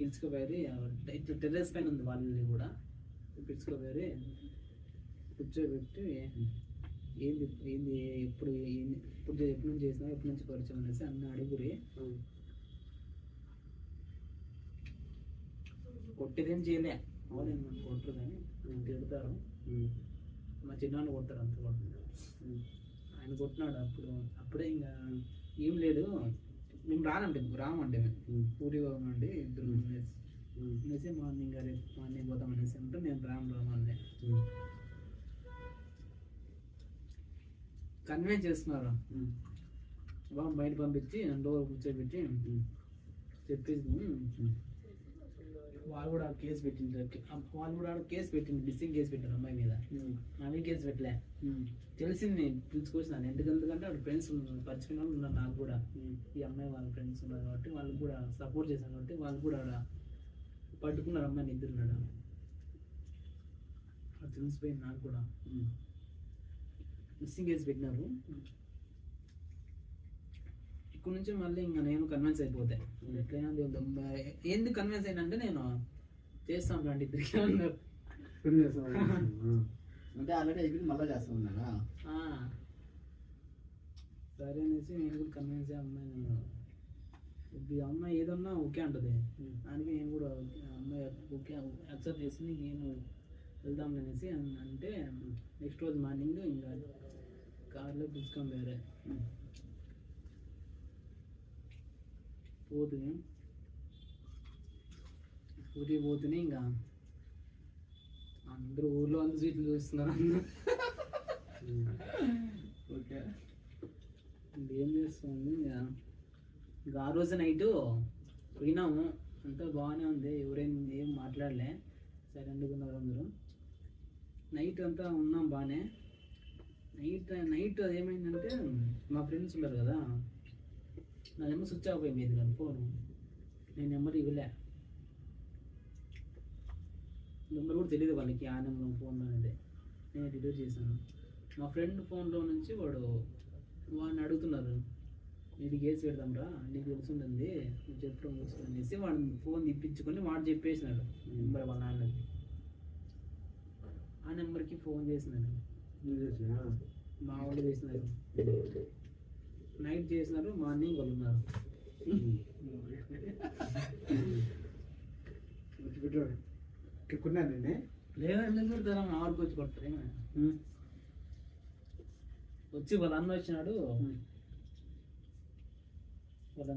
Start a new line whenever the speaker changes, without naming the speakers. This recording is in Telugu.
పిలుచుకుపోయారు. ఇట్లా టెర్రస్ పైన ఉంది వాళ్ళని కూడా పిలుచుకుపోయారు. కూర్చోబెట్టి ఏంది ఏంది ఎప్పుడు ఎప్పుడు నుంచి చేసినావు, ఎప్పటి నుంచి పరిచయం అనేసి అన్న అడుగురి. కొట్టేదేం చేయలే, వాళ్ళు కొట్టరు కానీ తిడతారు. మా చిన్నాన్ని కొడతారు, అంత కొడుతున్నారు. ఆయన కొట్టినాడు. అప్పుడే ఇంకా ఏం లేదు, మేము రామంటే మేము ఊరి పోమండి ఇద్దరు అనేసి మార్నింగ్ రేపు మార్నింగ్ పోతాం అనేసి అంటే నేను రామండి కన్విన్స్ చేస్తున్నారు. బాగా బయట పంపించి డోర్ కూర్చోబెట్టి చెప్పేసి వాళ్ళు కూడా కేసు పెట్టిండ్రు. మిస్సింగ్ కేసు పెట్టారు అమ్మాయి మీద. ఆమె కేసు పెట్టలే, తెలిసింది పిలుచుకొచ్చినాను. ఎందుకంటే వాడు ఫ్రెండ్స్ పరిచయం వాళ్ళు ఉన్నారు నాకు కూడా. ఈ అమ్మాయి వాళ్ళ ఫ్రెండ్స్ ఉన్నారు కాబట్టి వాళ్ళు కూడా సపోర్ట్ చేశాను కాబట్టి వాళ్ళు కూడా పట్టుకున్నారు అమ్మాయిని ఇద్దరున్నాడు. అది తెలిసిపోయింది నాకు కూడా. మిస్సింగ్ కేసు పెట్టినారు. ఇక్కడ నుంచి మళ్ళీ ఇంకా నేను కన్విన్స్ అయిపోతే ఎట్లయినా ఎందుకు కన్విన్స్ అయినంటే నేను చేస్తాను రండి ఇద్దరికి అన్నారు.
అంటే ఆల్రెడీ అయిపోయింది, మళ్ళీ చేస్తా ఉన్నారా?
సరే అనేసి నేను కూడా కన్విన్స్ అయ్యే అమ్మాయి. నేను అమ్మాయి ఏదన్నా ఓకే అంటది, దానికి నేను కూడా అమ్మాయి ఓకే యాక్సెప్ట్ చేసి నేను వెళ్దాం అనేసి అంటే నెక్స్ట్ రోజు మార్నింగ్ ఇంకా కార్లో పిలుచుకొని వేరే పోతుంది. ఊరికి పోతూనే ఇంకా అందరూ ఊర్లో అంత సీట్లు చూస్తున్నారు. ఓకే ఏం చేస్తుంది ఇంకా ఆ రోజు నైటు పోయినాము, అంతా బాగానే ఉంది, ఏం మాట్లాడలే, సైలెంట్గా ఉన్నారు అందరూ. నైట్ అంతా ఉన్నాం బాగానే. నైట్ ఏమైందంటే మా ఫ్రెండ్స్ ఉన్నారు కదా, నా నెంబర్ స్విచ్ ఆఫ్ అయిపోయింది కానీ ఫోను, నేను నెంబర్ ఇవ్వలే. నెంబర్ కూడా తెలియదు వాళ్ళకి, ఆ నెంబర్ ఫోన్ అనేది నేను డిలీట్ చేశాను. మా ఫ్రెండ్ ఫోన్లో నుంచి వాడిని అడుగుతున్నారు, నీకు కేసు పెడతాం రా, నీకు తెలుసుంటుంది, నువ్వు చెప్పడం తెలుసు అనేసి వాడిని ఫోన్ తెప్పించుకొని వాడు చెప్పేసినాడు నెంబర్ వాళ్ళ నాన్నకి. ఆ నెంబర్కి ఫోన్ చేసినాడు, మా వాళ్ళు చేసినారు. నైట్ చేసినారు, మార్నింగ్ వాళ్ళు ఉన్నారు. లేదా ఎందుకు పెడతారా, మా వాళ్ళకి వచ్చి కొడతారు. వచ్చి వాళ్ళ అన్న వచ్చినాడు, వాళ్ళ